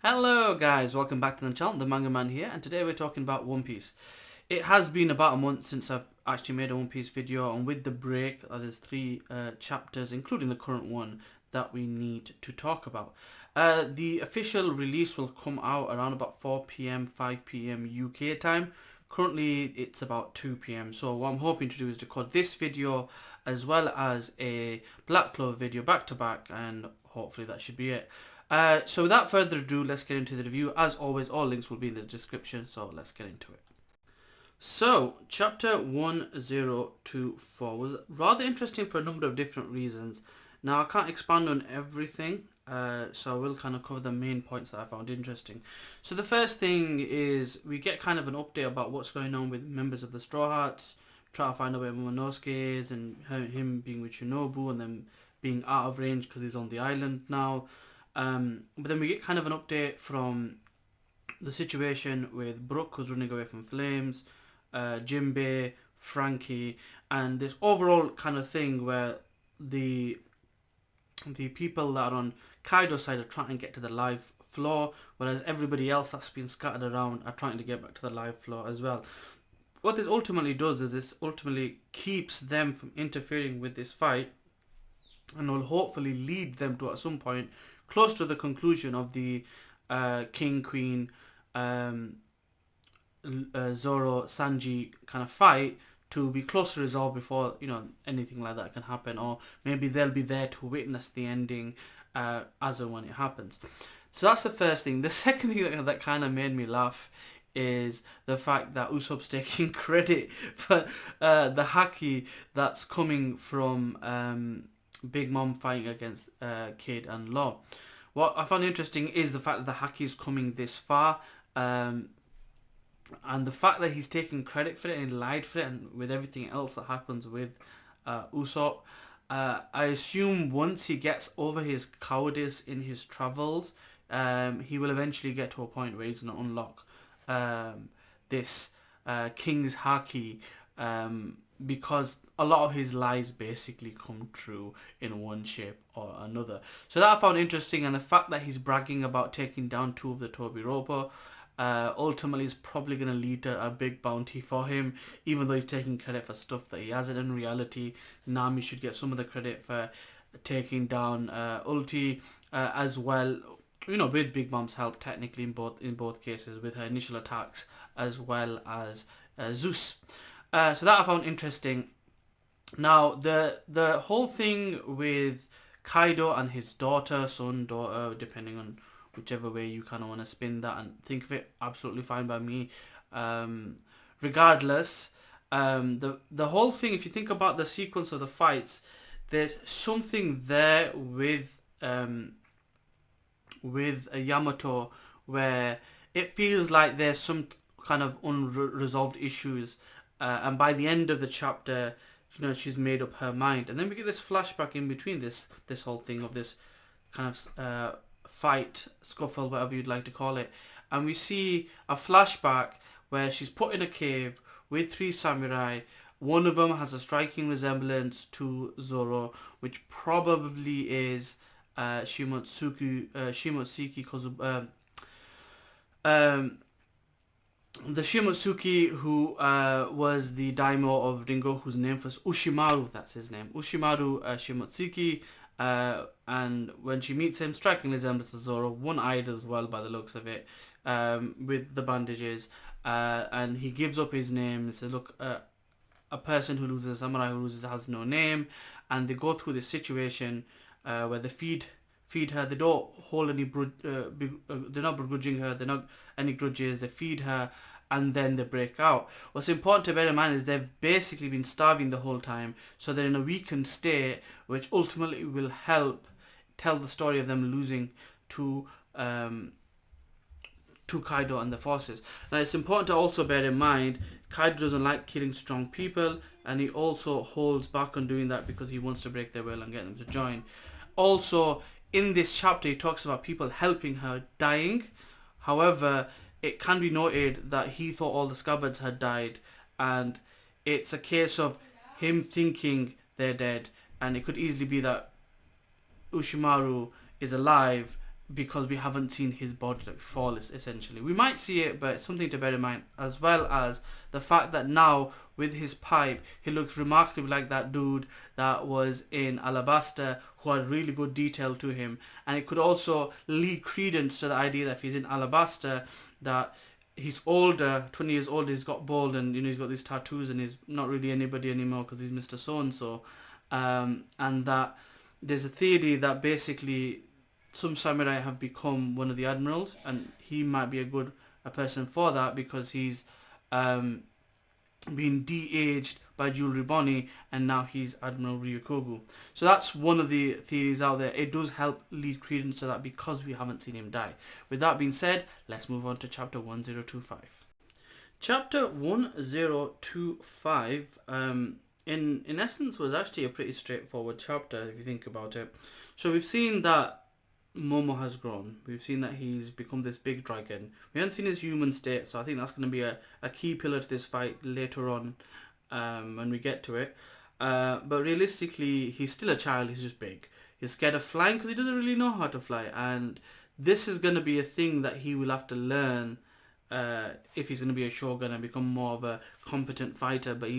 Hello guys, welcome back to the channel, the Manga Man here, and today we're talking about One Piece. It has been about a month since I've actually made a One Piece video, and with the break, there's three chapters, including the current one, that we need to talk about. The official release will come out around about 4 p.m, 5 p.m. UK time. Currently, it's about 2 p.m, so what I'm hoping to do is record this video as well as a Black Clover video back to back, and hopefully that should be it. So without further ado, let's get into the review. As always, all links will be in the description, so let's get into it. So, chapter 1024 was rather interesting for a number of different reasons. Now, I can't expand on everything, so I will kind of cover the main points that I found interesting. So the first thing is we get kind of an update about what's going on with members of the Straw Hats, try to find out where Momonosuke is, and him being with Shinobu, and then being out of range because he's on the island now. But then we get kind of an update from the situation with Brook, who's running away from flames, Jinbei, Frankie, and this overall kind of thing where the people that are on Kaido's side are trying to get to the live floor, whereas everybody else that's been scattered around are trying to get back to the live floor as well. What this ultimately does is this ultimately keeps them from interfering with this fight, and will hopefully lead them to, at some point, close to the conclusion of the King, Queen, Zoro, Sanji kind of fight, to be close to resolve before, anything like that can happen. Or maybe they'll be there to witness the ending as and when it happens. So that's the first thing. The second thing that kind of made me laugh is the fact that Usopp's taking credit for the haki that's coming from Big Mom fighting against Kid and Law. What I found interesting is the fact that the haki is coming this far, and the fact that he's taking credit for it and he lied for it, and with everything else that happens with Usopp. I assume once he gets over his cowardice in his travels, he will eventually get to a point where he's going to unlock this King's haki, because a lot of his lies basically come true in one shape or another. So that I found interesting, and the fact that he's bragging about taking down 2 of the Tobiropo ultimately is probably going to lead to a big bounty for him, even though he's taking credit for stuff that he hasn't. In reality, Nami should get some of the credit for taking down Ulti as well, with Big Mom's help, technically in both cases, with her initial attacks as well as Zeus. So that I found interesting. Now, the whole thing with Kaido and his daughter, depending on whichever way you kind of want to spin that and think of it, absolutely fine by me. Regardless, the whole thing, if you think about the sequence of the fights, there's something there with Yamato where it feels like there's some kind of unresolved issues, and by the end of the chapter, she's made up her mind. And then we get this flashback in between this whole thing of this kind of fight, scuffle, whatever you'd like to call it. And we see a flashback where she's put in a cave with 3 samurai. One of them has a striking resemblance to Zoro, which probably is Shimotsuki the Shimotsuki who was the daimyo of Ringo, whose name was Ushimaru, that's his name, Ushimaru Shimotsuki, and when she meets him, striking resemblance to Zoro, one-eyed as well by the looks of it, with the bandages, and he gives up his name and says, look, a person who loses, a samurai who loses has no name. And they go through this situation where they feed her. They don't hold any they're not begrudging her, they're not any grudges. They feed her, and then they break out. What's important to bear in mind is they've basically been starving the whole time, so they're in a weakened state, which ultimately will help tell the story of them losing to Kaido and the forces. Now, it's important to also bear in mind Kaido doesn't like killing strong people, and he also holds back on doing that because he wants to break their will and get them to join. Also, in this chapter, he talks about people helping her dying. However, it can be noted that he thought all the scabbards had died, and it's a case of him thinking they're dead, and it could easily be that Ushimaru is alive, because we haven't seen his body like fall essentially. We might see it, but it's something to bear in mind, as well as the fact that now with his pipe he looks remarkably like that dude that was in Alabasta, who had really good detail to him. And it could also lead credence to the idea that if he's in Alabasta, that he's older, 20 years old, he's got bald, and he's got these tattoos, and he's not really anybody anymore because he's Mr. So-and-so. And that there's a theory that basically some samurai have become one of the admirals, and he might be a person for that, because he's been de-aged by Jewelry Bonnie, and now he's Admiral Ryukogu. So that's one of the theories out there. It does help lead credence to that because we haven't seen him die. With that being said, let's move on to chapter 1025. Chapter 1025 in essence was actually a pretty straightforward chapter if you think about it. So we've seen that Momo has grown. We've seen that he's become this big dragon. We haven't seen his human state, so I think that's going to be a key pillar to this fight later on when we get to it. But realistically, he's still a child. He's just big. He's scared of flying because he doesn't really know how to fly. And this is going to be a thing that he will have to learn if he's going to be a shogun and become more of a competent fighter. But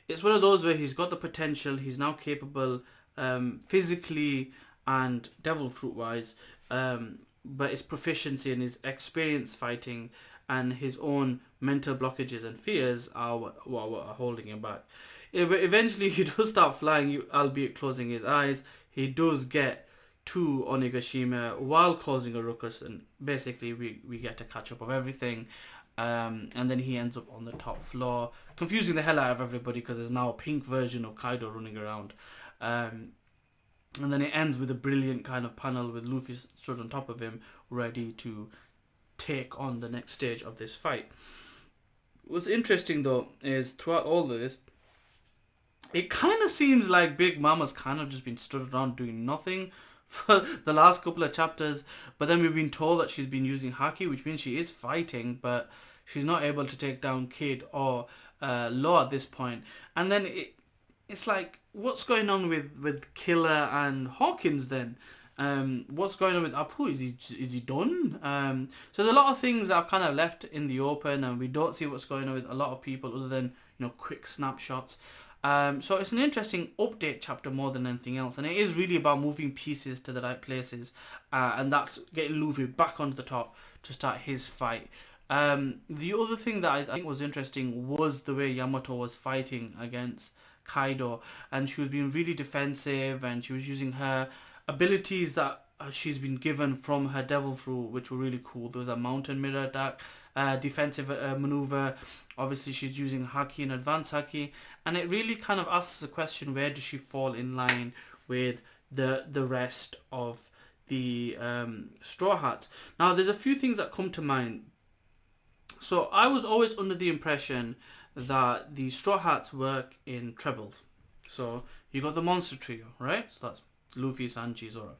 it's one of those where he's got the potential. He's now capable physically and devil fruit wise, but his proficiency and his experience fighting and his own mental blockages and fears are what are holding him back. Eventually he does start flying, albeit closing his eyes. He does get to onigashima while causing a ruckus, and basically we get to catch up of everything, and then he ends up on the top floor, confusing the hell out of everybody because there's now a pink version of Kaido running around. And then it ends with a brilliant kind of panel with Luffy stood on top of him, ready to take on the next stage of this fight. What's interesting though is throughout all of this, it kind of seems like Big Mama's kind of just been stood around doing nothing for the last couple of chapters. But then we've been told that she's been using haki, which means she is fighting, but she's not able to take down Kid or Law at this point. And then it's like, what's going on with Killer and Hawkins then? What's going on with Apu? Is he done? So there's a lot of things that are kind of left in the open, and we don't see what's going on with a lot of people other than quick snapshots. So it's an interesting update chapter more than anything else, and it is really about moving pieces to the right places, and that's getting Luffy back onto the top to start his fight. The other thing that I think was interesting was the way Yamato was fighting against Kaido, and she was being really defensive, and she was using her abilities that she's been given from her devil fruit, which were really cool. There was a mountain mirror attack, defensive maneuver. Obviously she's using haki and advanced haki, and it really kind of asks the question, where does she fall in line with the rest of the Straw Hats? Now there's a few things that come to mind. So I was always under the impression that the Straw Hats work in trebles. So you got the monster trio, right? So that's Luffy, Sanji, Zoro.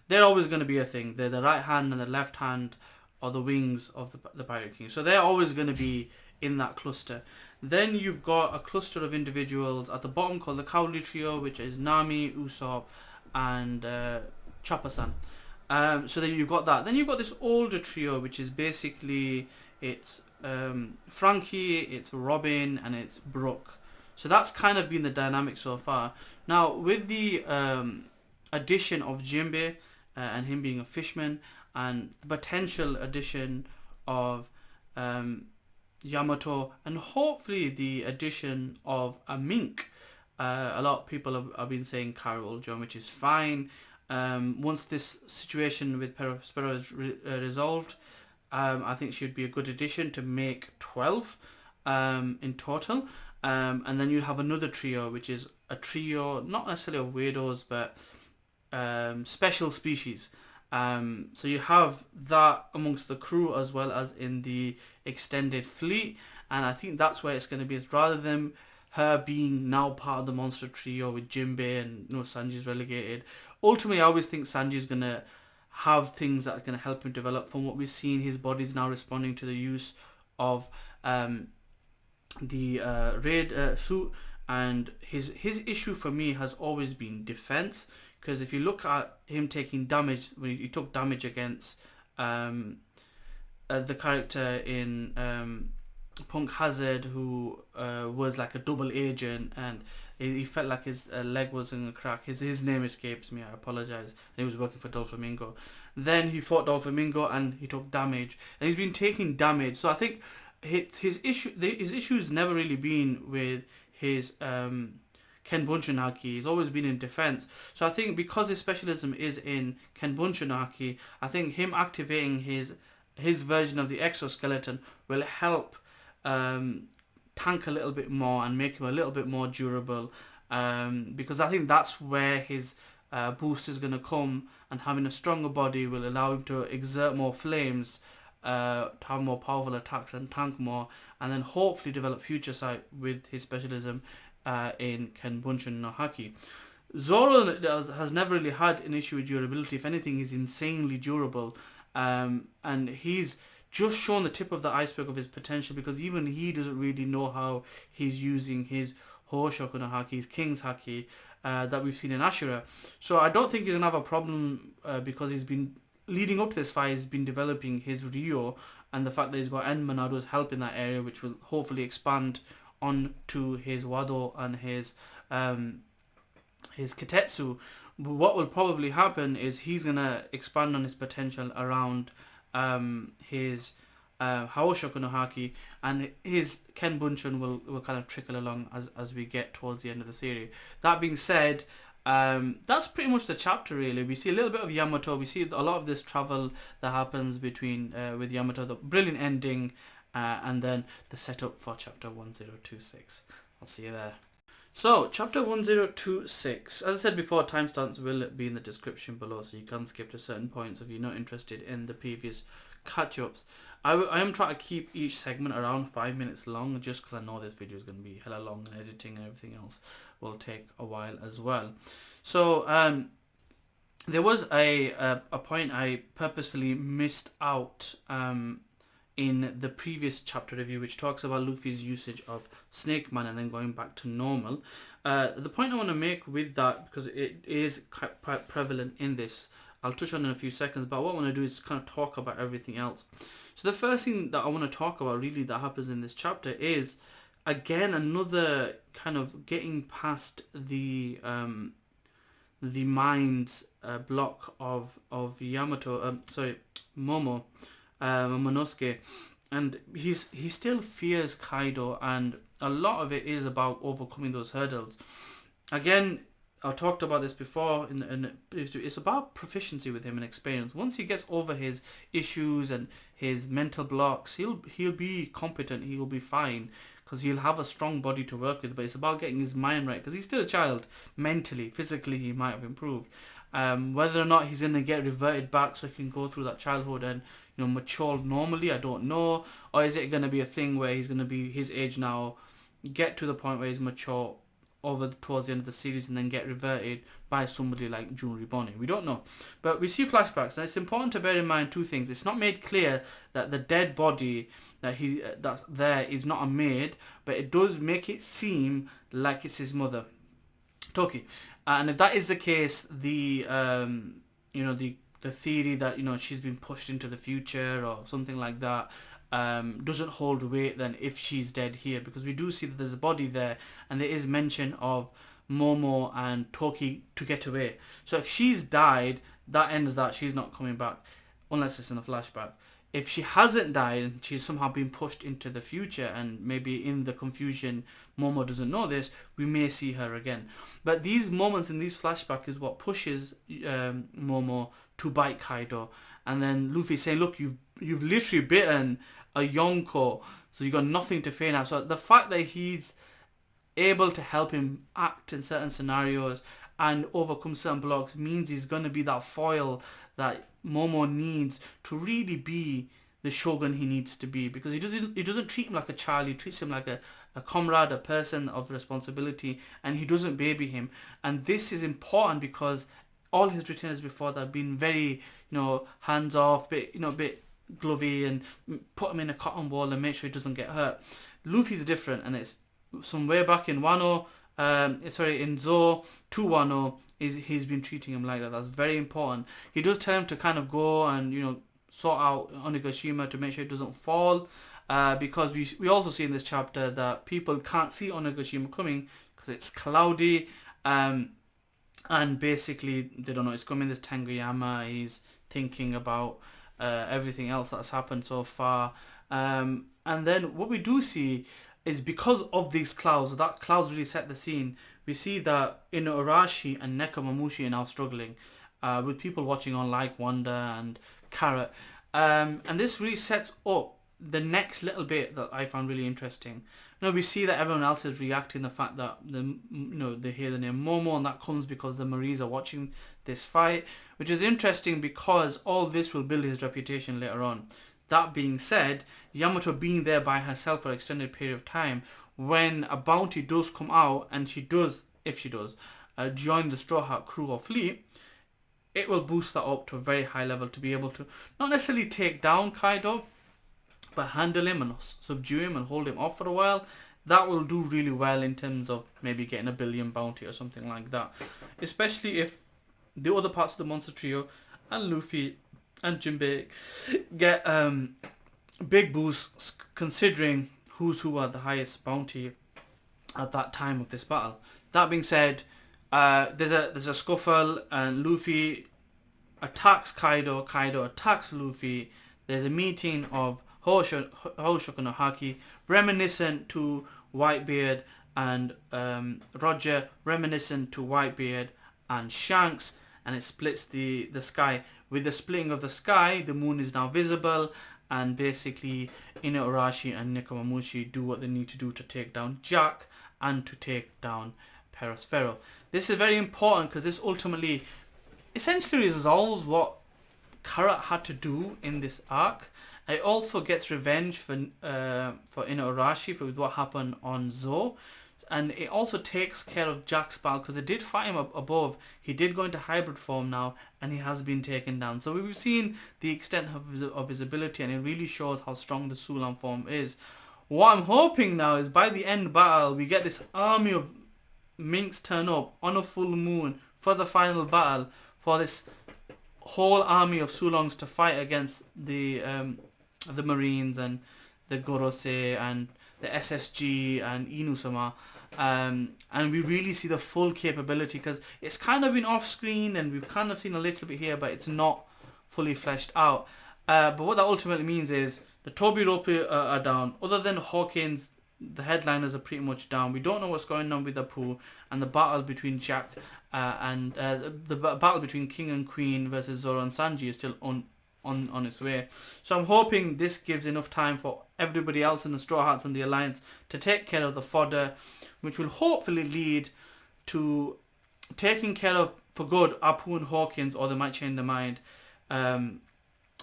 They're always going to be a thing. They're the right hand and the left hand are the wings of the Pirate King. So they're always going to be in that cluster. Then you've got a cluster of individuals at the bottom called the Cowardly Trio, which is Nami, Usopp, and Chopper-san. So then you've got that. Then you've got this older trio, which is basically, it's Frankie, it's Robin, and it's Brooke. So that's kind of been the dynamic so far. Now with the addition of Jinbe and him being a fishman, and the potential addition of Yamato, and hopefully the addition of a mink, a lot of people have been saying Carol John, which is fine. Once this situation with Perospero is resolved, I think she would be a good addition to make 12 in total. And then you have another trio, which is a trio not necessarily of weirdos, but special species. So you have that amongst the crew as well as in the extended fleet, and I think that's where it's going to be. Is rather than her being now part of the monster trio with Jinbe and Sanji's relegated. Ultimately, I always think Sanji's going to have things that's going to help him develop. From what we've seen, his body's now responding to the use of the raid suit, and his issue for me has always been defense. Because if you look at him taking damage, when he took damage against the character in Punk Hazard, who was like a double agent, and he felt like his leg was in a crack. His name escapes me, I apologize. He was working for Doflamingo. Then he fought Doflamingo and he took damage, and he's been taking damage. So I think his issue's never really been with his Kenbunshin Haki. He's always been in defense. So I think because his specialism is in Kenbunshin Haki, I think him activating his version of the exoskeleton will help tank a little bit more and make him a little bit more durable, because I think that's where his boost is going to come, and having a stronger body will allow him to exert more flames, to have more powerful attacks and tank more, and then hopefully develop future sight with his specialism in Kenbunshin no Haki. Zoro has never really had an issue with durability. If anything, he's insanely durable, and he's just shown the tip of the iceberg of his potential, because even he doesn't really know how he's using his Hoshoku no Haki, his King's Haki, that we've seen in Ashura. So I don't think he's going to have a problem, because he's been, leading up to this fight, he's been developing his Ryo, and the fact that he's got Enmanado's help in that area, which will hopefully expand on to his Wado and his Kitetsu. But what will probably happen is he's going to expand on his potential around his Haoshoku no Haki, and his Kenbunshin will kind of trickle along as we get towards the end of the series. That being said, that's pretty much the chapter really. We see a little bit of Yamato, we see a lot of this travel that happens between with Yamato, the brilliant ending, and then the setup for chapter 1026. I'll see you there. So, chapter 1026, as I said before, timestamps will be in the description below, so you can skip to certain points if you're not interested in the previous catch-ups. I am trying to keep each segment around 5 minutes long, just because I know this video is going to be hella long, and editing and everything else will take a while as well. So, there was a point I purposefully missed out in the previous chapter review, which talks about Luffy's usage of Snake Man and then going back to normal. The point I want to make with that, because it is quite prevalent in this, I'll touch on in a few seconds, but what I want to do is kind of talk about everything else. So the first thing that I want to talk about really that happens in this chapter is, again, another kind of getting past the mind's block of Yamato, Momo, Momonosuke, and he still fears Kaido, and a lot of it is about overcoming those hurdles. Again, I talked about this before, it's about proficiency with him and experience. Once he gets over his issues and his mental blocks, he'll be competent, he'll be fine, because he'll have a strong body to work with. But it's about getting his mind right, because he's still a child. Mentally, physically, he might have improved. Whether or not he's going to get reverted back so he can go through that childhood and mature normally, I don't know. Or is it going to be a thing where he's going to be his age now, get to the point where he's mature over towards the end of the series, and then get reverted by somebody like Jun Riboni? We don't know. But we see flashbacks, and it's important to bear in mind two things. It's not made clear that the dead body that's there is not a maid, but it does make it seem like it's his mother, Toki. And if that is the case, the theory that she's been pushed into the future or something like that doesn't hold weight then if she's dead here, because we do see that there's a body there, and there is mention of Momo and Toki to get away. So if she's died, that ends that. She's not coming back unless it's in a flashback. If she hasn't died and she's somehow been pushed into the future, and maybe in the confusion Momo doesn't know this, we may see her again. But these moments in these flashbacks is what pushes Momo to bite Kaido, and then Luffy saying, look, you've literally bitten a Yonko, so you got nothing to fear now. So the fact that he's able to help him act in certain scenarios and overcome certain blocks means he's going to be that foil that Momo needs to really be the shogun he needs to be, because he doesn't treat him like a child. He treats him like a comrade, a person of responsibility, and he doesn't baby him. And this is important because all his retainers before that have been very hands off, bit glovey, and put him in a cotton ball and make sure he doesn't get hurt. Luffy's different, and it's somewhere back in Wano, in Zo 210, he's been treating him like that. That's very important. He does tell him to kind of go and sort out onigashima to make sure it doesn't fall, because we also see in this chapter that people can't see onigashima coming because it's cloudy, and basically they don't know it's coming. This Tangayama, he's thinking about everything else that's happened so far, and then what we do see is because of these clouds, that clouds really set the scene. We see that Inuarashi and Nekomamushi are now struggling, with people watching on like Wanda and Carrot, and this really sets up the next little bit that I found really interesting. We see that everyone else is reacting the fact that they hear the name Momo, and that comes because the Maries are watching this fight, which is interesting because all this will build his reputation later on. That being said, Yamato being there by herself for an extended period of time, when a bounty does come out, and she does, if she does, join the Straw Hat crew or fleet, it will boost that up to a very high level to be able to not necessarily take down Kaido, but handle him and subdue him and hold him off for a while. That will do really well in terms of maybe getting a billion bounty or something like that. Especially if the other parts of the Monster Trio and Luffy and Jinbei get big boosts, considering who's who at the highest bounty at that time of this battle. That being said, there's a scuffle, and Luffy attacks Kaido. Kaido attacks Luffy. There's a meeting of Hoshouka no Haki, reminiscent to Whitebeard and Roger, reminiscent to Whitebeard and Shanks, and it splits the sky. With the splitting of the sky, the moon is now visible, and basically Inuarashi and Nekomamushi do what they need to do to take down Jack and to take down Perospero. This is very important because this ultimately essentially resolves what Carrot had to do in this arc. It also gets revenge for Inuarashi for what happened on Zo, and it also takes care of Jack's battle because they did fight him up above. He did go into hybrid form now, and he has been taken down. So we've seen the extent of his ability, and it really shows how strong the Sulan form is. What I'm hoping now is by the end battle we get this army of minks turn up on a full moon for the final battle, for this whole army of Sulongs to fight against the Marines and the Gorosei and the SSG and Inusama, and we really see the full capability because it's kind of been off screen and we've kind of seen a little bit here, but it's not fully fleshed out. But what that ultimately means is the Tobi Roppongi are down. Other than Hawkins, the headliners are pretty much down. We don't know what's going on with the Apu, and the battle between Jack and the battle between King and Queen versus Zoro and Sanji is still on its way. So I'm hoping this gives enough time for everybody else in the Straw Hats and the Alliance to take care of the fodder, which will hopefully lead to taking care of for good Apu and Hawkins, or they might change their mind,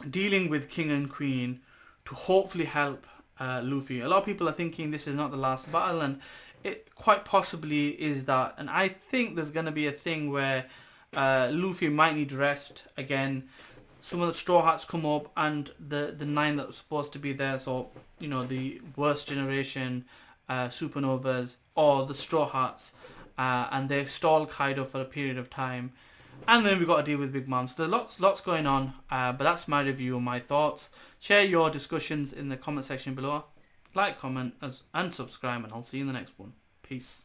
dealing with King and Queen to hopefully help Luffy. A lot of people are thinking this is not the last battle, and it quite possibly is that. And I think there's going to be a thing where Luffy might need rest again. Some of the Straw Hats come up, and the 9 that were supposed to be there, so the worst generation, Supernovas, or the Straw Hats, and they stall Kaido for a period of time, and then we've got to deal with Big Mom. So there's lots going on, but that's my review and my thoughts. Share your discussions in the comment section below. Like, comment, and subscribe, and I'll see you in the next one. Peace.